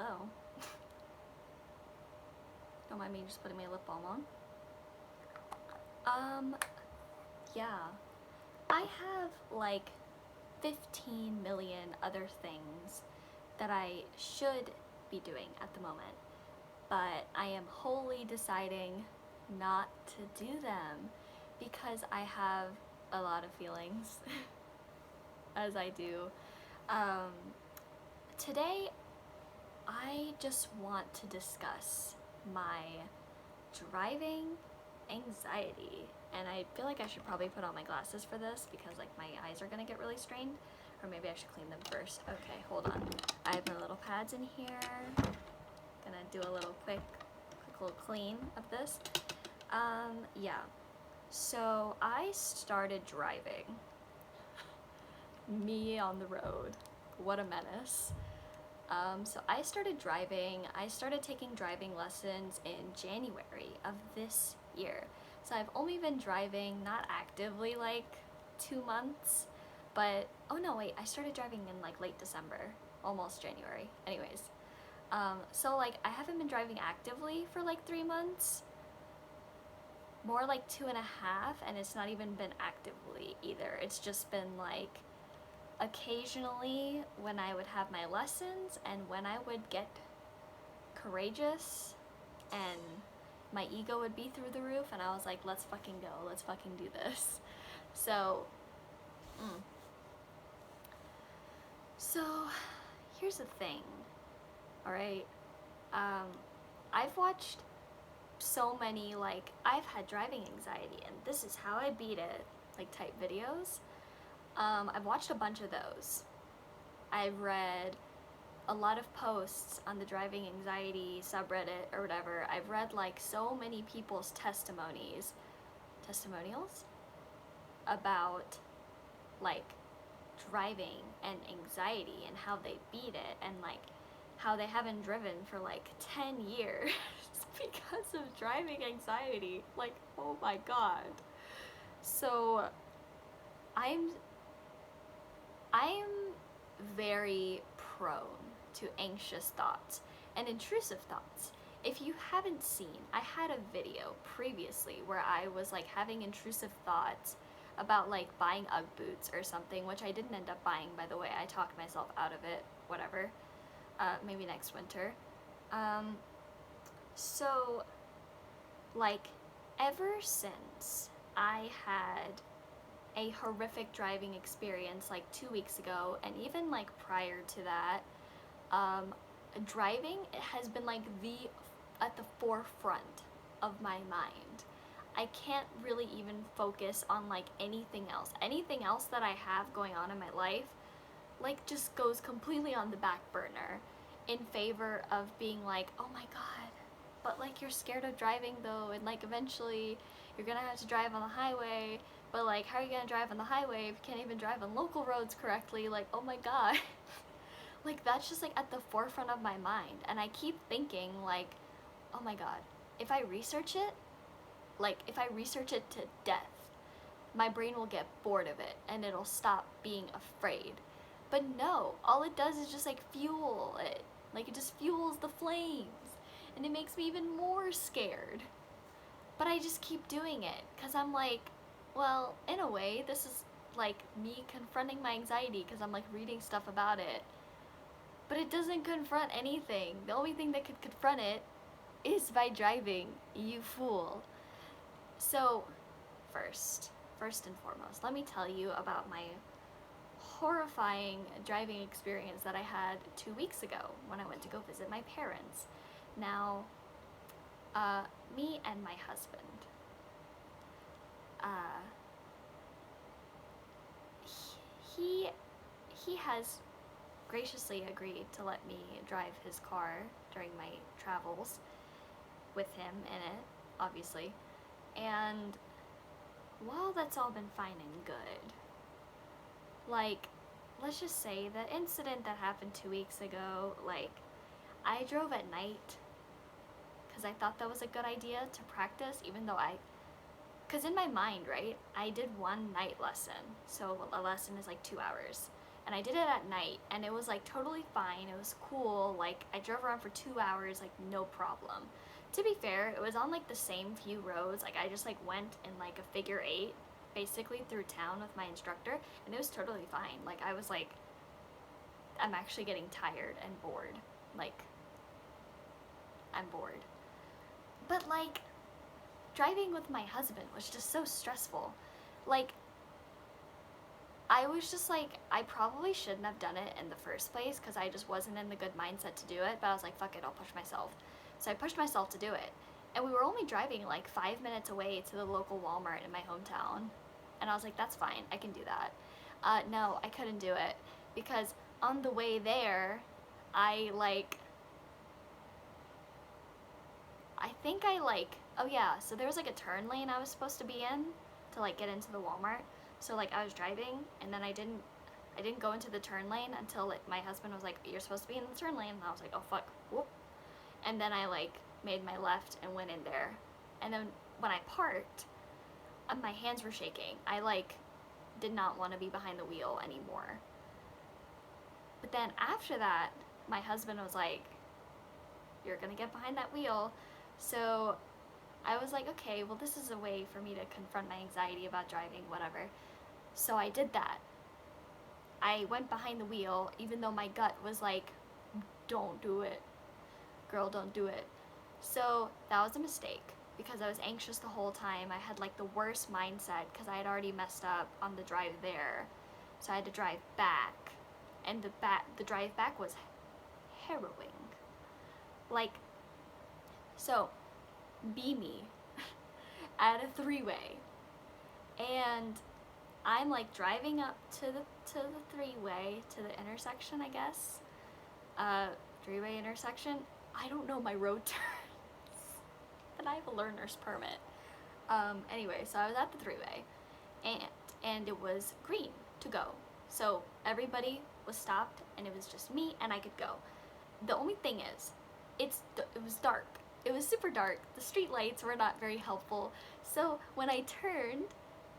Hello. Don't mind me just putting my lip balm on. Yeah. I have like 15 million other things that I should be doing at the moment, but I am wholly deciding not to do them because I have a lot of feelings, as I do. Today, I just want to discuss my driving anxiety, and I feel like I should probably put on my glasses for this because like my eyes are gonna get really strained, or maybe I should clean them first. Okay, hold on. I have my little pads in here. Gonna do a little quick little clean of this. Yeah. So I started driving. Me on the road. What a menace. So I started taking driving lessons in January of this year. So I've only been driving, not actively, like 2 months, but, oh no, wait, I started driving in like late December, almost January. Anyways, so like I haven't been driving actively for like 3 months, more like 2.5, and it's not even been actively either. It's just been like occasionally when I would have my lessons and when I would get courageous and my ego would be through the roof and I was like, let's fucking go, let's fucking do this. So here's the thing, all right? I've watched so many, like, I've had driving anxiety and this is how I beat it, like, type videos. I've watched a bunch of those. I've read a lot of posts on the driving anxiety subreddit or whatever. I've read like so many people's testimonials about like driving and anxiety and how they beat it, and like how they haven't driven for like 10 years because of driving anxiety. Like, oh my god. So I'm very prone to anxious thoughts and intrusive thoughts. If you haven't seen, I had a video previously where I was like having intrusive thoughts about like buying Ugg boots or something, which I didn't end up buying, by the way. I talked myself out of it, whatever. Maybe next winter. So like ever since I had a horrific driving experience like 2 weeks ago, and even like prior to that, driving has been like at the forefront of my mind. I can't really even focus on like anything else. Anything else that I have going on in my life like just goes completely on the back burner in favor of being like, oh my god, but like you're scared of driving though, and like eventually you're gonna have to drive on the highway, but like how are you gonna drive on the highway if you can't even drive on local roads correctly? Like, oh my god. Like that's just like at the forefront of my mind, and I keep thinking like, oh my god, if I research it to death, my brain will get bored of it and it'll stop being afraid. But no, all it does is just like fuel it. Like it just fuels the flames, and it makes me even more scared. But I just keep doing it because I'm like, well, in a way, this is like me confronting my anxiety because I'm like reading stuff about it. But it doesn't confront anything. The only thing that could confront it is by driving, you fool. So, first and foremost, let me tell you about my horrifying driving experience that I had 2 weeks ago when I went to go visit my parents. Now, me and my husband, he has graciously agreed to let me drive his car during my travels with him in it, obviously. And while that's all been fine and good, like, let's just say the incident that happened 2 weeks ago, like, I drove at night because I thought that was a good idea to practice, even though because in my mind, right, I did one night lesson, so a lesson is like 2 hours, and I did it at night, and it was like totally fine. It was cool. Like I drove around for 2 hours, like no problem. To be fair, it was on like the same few roads. Like I just like went in like a figure eight basically through town with my instructor, and it was totally fine. Like I was like, I'm actually getting tired and bored. Like I'm bored. But like driving with my husband was just so stressful. Like I was just like, I probably shouldn't have done it in the first place because I just wasn't in the good mindset to do it, but I was like, fuck it, I'll push myself. So I pushed myself to do it. And we were only driving like 5 minutes away to the local Walmart in my hometown. And I was like, that's fine, I can do that. No, I couldn't do it because on the way there, I think I oh yeah, so there was like a turn lane I was supposed to be in to like get into the Walmart. So like I was driving and then I didn't go into the turn lane until like my husband was like, you're supposed to be in the turn lane, and I was like, oh fuck, whoop. And then I like made my left and went in there. And then when I parked, my hands were shaking. I like did not want to be behind the wheel anymore. But then after that, my husband was like, you're gonna get behind that wheel. So I was like, okay, well this is a way for me to confront my anxiety about driving, whatever. So I did that. I went behind the wheel even though my gut was like, don't do it. Girl, don't do it. So that was a mistake because I was anxious the whole time. I had like the worst mindset because I had already messed up on the drive there. So I had to drive back. And the drive back was harrowing. Like, so be me at a three-way, and I'm like driving up to the three-way, to the intersection, I guess, three-way intersection. I don't know my road turns, but I have a learner's permit. Anyway, so I was at the three-way, and it was green to go, so everybody was stopped, and it was just me, and I could go. The only thing is, it was dark. It was super dark. The street lights were not very helpful. So when I turned,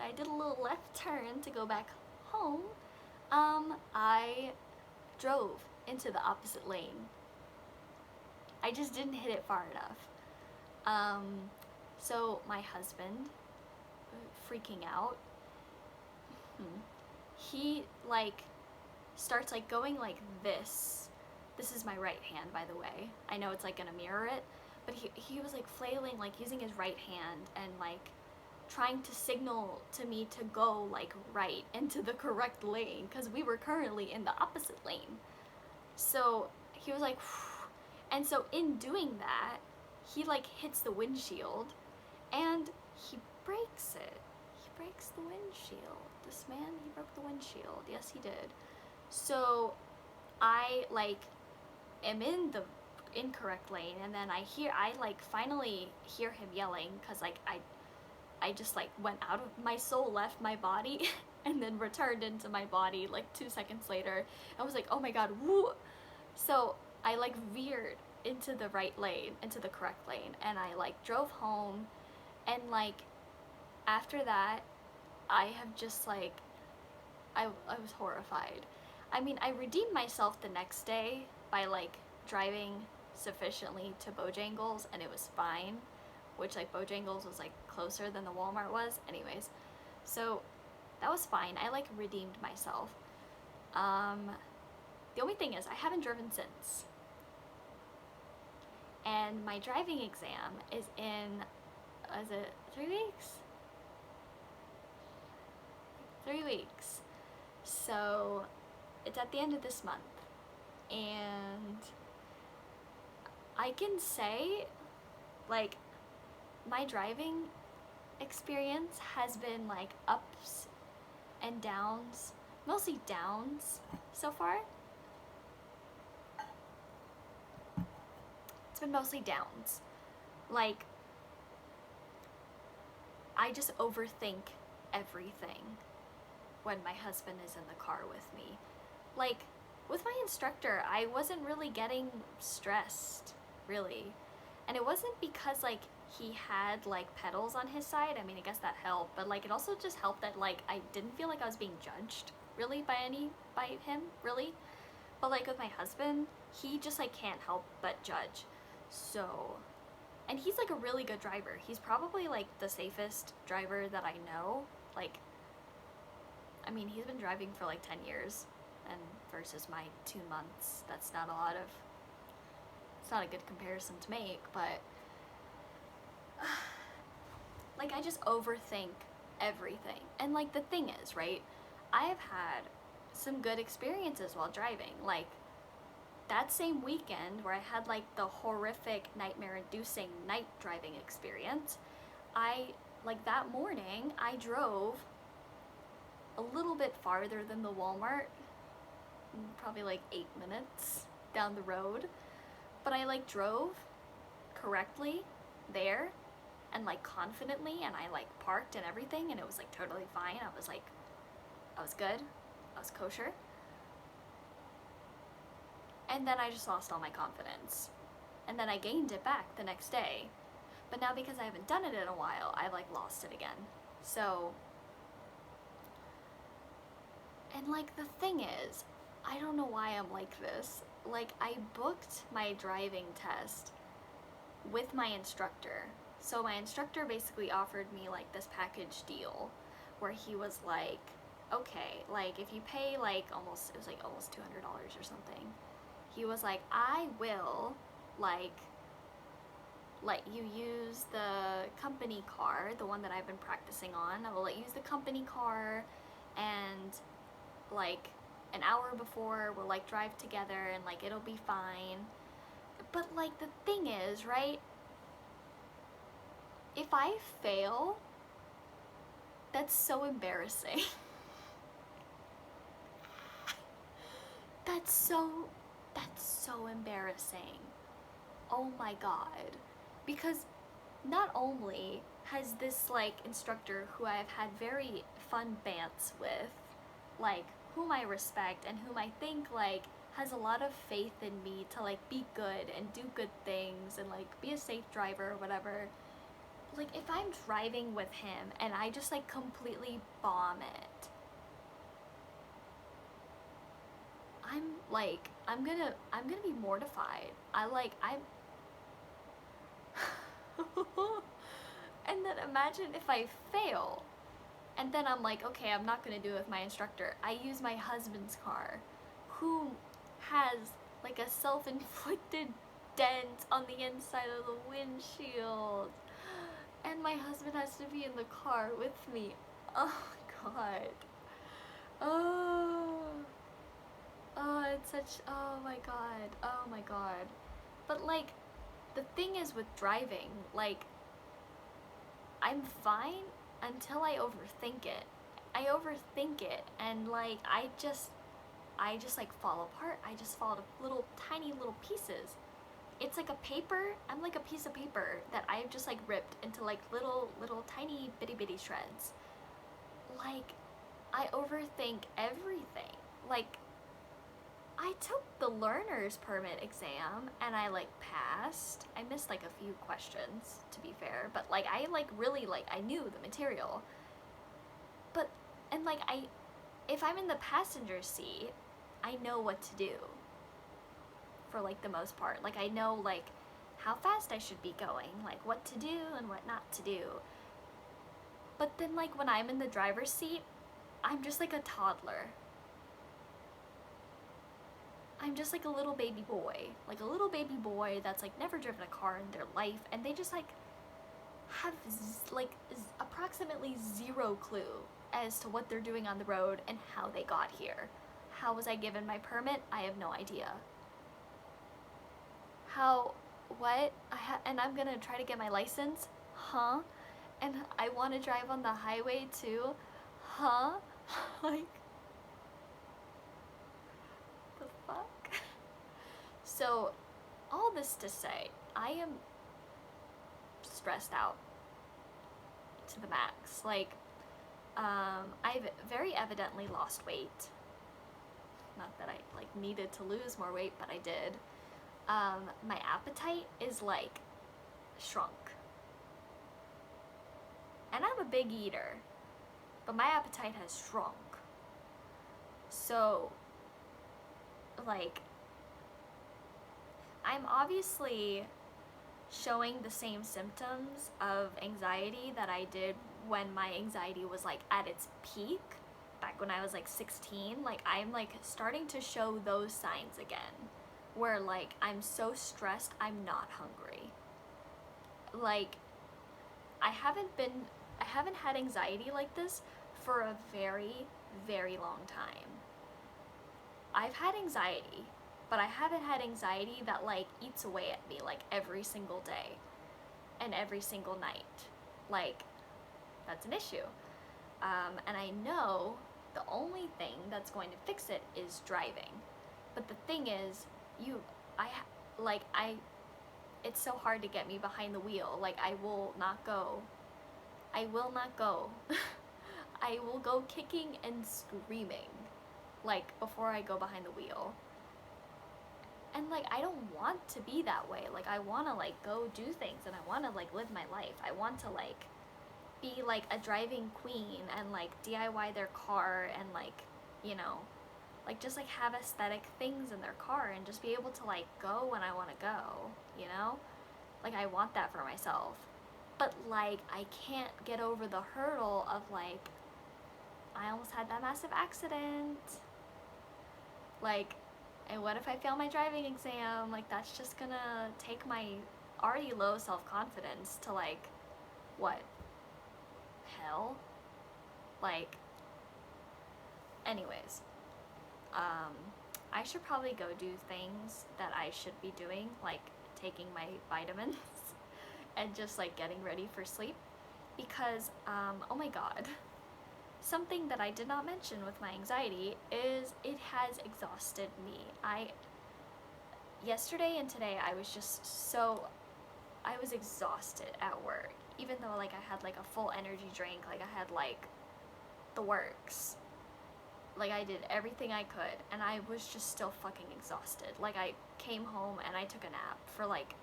I did a little left turn to go back home, I drove into the opposite lane. I just didn't hit it far enough. So my husband, freaking out, he like starts like going like this. This is my right hand, by the way. I know it's like gonna mirror it, but he was like flailing, like using his right hand and like trying to signal to me to go like right into the correct lane because we were currently in the opposite lane. So he was like, and so in doing that, he like hits the windshield and he breaks it. He breaks the windshield. This man, he broke the windshield. Yes, he did. So I like am in the incorrect lane, and then I like finally hear him yelling because like I just like went out of my soul, left my body and then returned into my body like 2 seconds later. I was like, oh my god, woo. So I like veered into the right lane, into the correct lane, and I like drove home, and like after that I have just like I was horrified. I mean, I redeemed myself the next day by like driving sufficiently to Bojangles, and it was fine, which like Bojangles was like closer than the Walmart was anyways, so that was fine. I like redeemed myself. The only thing is I haven't driven since, and my driving exam is in, is it 3 weeks? 3 weeks. So it's at the end of this month, and I can say like my driving experience has been like ups and downs, mostly downs so far. It's been mostly downs. Like I just overthink everything when my husband is in the car with me. Like with my instructor, I wasn't really getting stressed, really. And it wasn't because like he had like pedals on his side. I mean, I guess that helped, but like it also just helped that like I didn't feel like I was being judged really by him, really. But like with my husband, he just like can't help but judge. So, and he's like a really good driver. He's probably like the safest driver that I know. Like, I mean, he's been driving for like 10 years, and versus my 2 months, that's not a lot of, it's not a good comparison to make, but like I just overthink everything. And like the thing is, right, I have had some good experiences while driving. Like that same weekend where I had like the horrific nightmare inducing night driving experience, like that morning I drove a little bit farther than the Walmart, probably like 8 minutes down the road, but I like drove correctly there and like confidently, and I like parked and everything, and it was like totally fine. I was good, I was kosher. And then I just lost all my confidence, and then I gained it back the next day, but now because I haven't done it in a while, I've like lost it again. So, and like the thing is, I don't know why I'm like this. Like I booked my driving test with my instructor. So my instructor basically offered me like this package deal where he was like, okay, like if you pay like almost, it was like almost $200 or something. He was like, I will like let you use the company car, the one that I've been practicing on. I will let you use the company car, and like an hour before we'll like drive together and like it'll be fine. But like the thing is, right, if I fail, that's so embarrassing. that's so embarrassing. Oh my god. Because not only has this like instructor who I've had very fun bants with, like whom I respect and whom I think like has a lot of faith in me to like be good and do good things and like be a safe driver or whatever, like if I'm driving with him and I just like completely bomb it, I'm gonna be mortified. And then imagine if I fail, and then I'm like, okay, I'm not gonna do it with my instructor. I use my husband's car, who has like a self-inflicted dent on the inside of the windshield, and my husband has to be in the car with me. Oh god. Oh. Oh, it's such, oh my god. Oh my god. But like, the thing is with driving, like, I'm fine until I overthink it. I overthink it, and like, I just like fall apart. I just fall to little, tiny little pieces. It's like a paper, I'm like a piece of paper that I've just like ripped into like little tiny bitty shreds. Like, I overthink everything. Like, I took the learner's permit exam and I like passed. I missed like a few questions, to be fair, but like I like really like, I knew the material. But, and like if I'm in the passenger seat, I know what to do for like the most part. Like I know like how fast I should be going, like what to do and what not to do. But then like when I'm in the driver's seat, I'm just like a toddler. I'm just like a little baby boy. Like a little baby boy that's like never driven a car in their life, and they just like have like approximately zero clue as to what they're doing on the road and how they got here. How was I given my permit? I have no idea. How, what? And I'm gonna try to get my license? Huh? And I want to drive on the highway too? Huh? Like, the fuck? So, all this to say, I am stressed out to the max. Like, I've very evidently lost weight. Not that I like needed to lose more weight, but I did. My appetite is like shrunk. And I'm a big eater, but my appetite has shrunk. So, like, I'm obviously showing the same symptoms of anxiety that I did when my anxiety was like at its peak back when I was like 16. Like, I'm like starting to show those signs again, where like I'm so stressed I'm not hungry. Like, I haven't had anxiety like this for a very, very long time. I've had anxiety, but I haven't had anxiety that like eats away at me like every single day and every single night. Like, that's an issue. And I know the only thing that's going to fix it is driving. But the thing is, it's so hard to get me behind the wheel. Like, I will not go. I will go kicking and screaming, like, before I go behind the wheel. And like, I don't want to be that way. Like, I want to like go do things and I want to like live my life. I want to like be like a driving queen and like DIY their car and like, you know, like just like have aesthetic things in their car and just be able to like go when I want to go, you know? Like, I want that for myself. But like, I can't get over the hurdle of like, I almost had that massive accident. Like, and what if I fail my driving exam? Like, that's just gonna take my already low self-confidence to like, what? Hell? Like, anyways, I should probably go do things that I should be doing, like taking my vitamins and just like getting ready for sleep, because oh my god, something that I did not mention with my anxiety is it has exhausted me. Yesterday and today I was exhausted at work, even though like I had like a full energy drink, like I had like the works. Like, I did everything I could, and I was just still fucking exhausted. Like, I came home and I took a nap for like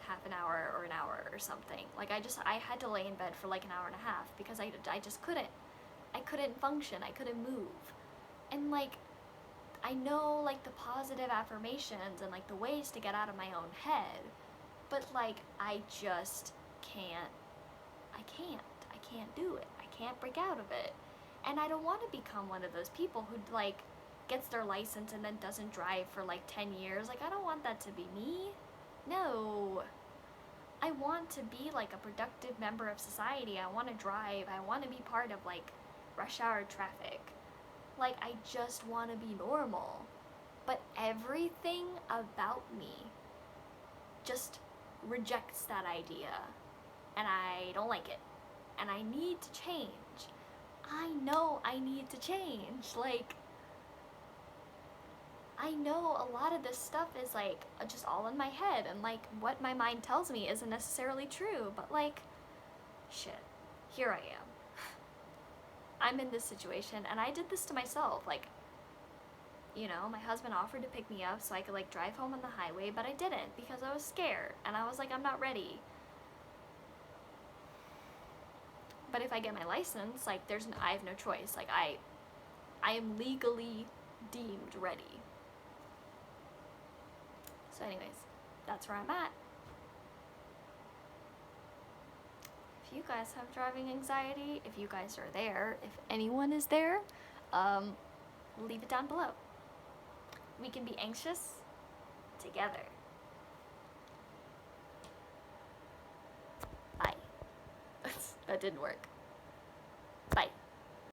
half an hour or an hour or something. Like, I had to lay in bed for like an hour and a half because I just couldn't. I couldn't function. I couldn't move. And like, I know like the positive affirmations and like the ways to get out of my own head, but like, I just can't. I can't do it. I can't break out of it. And I don't want to become one of those people who like gets their license and then doesn't drive for like 10 years. Like, I don't want that to be me. No. I want to be like a productive member of society. I want to drive. I want to be part of like rush hour traffic. Like, I just want to be normal. But everything about me just rejects that idea. And I don't like it. And I need to change. I know I need to change. Like, I know a lot of this stuff is like just all in my head, and like what my mind tells me isn't necessarily true, but like, shit, here I am. I'm in this situation, and I did this to myself. Like, you know, my husband offered to pick me up so I could like drive home on the highway, but I didn't because I was scared, and I was like, I'm not ready. But if I get my license, like, I have no choice. Like, I am legally deemed ready. So anyways, that's where I'm at. If you guys have driving anxiety, if you guys are there, if anyone is there, leave it down below. We can be anxious together. Bye. That didn't work. Bye.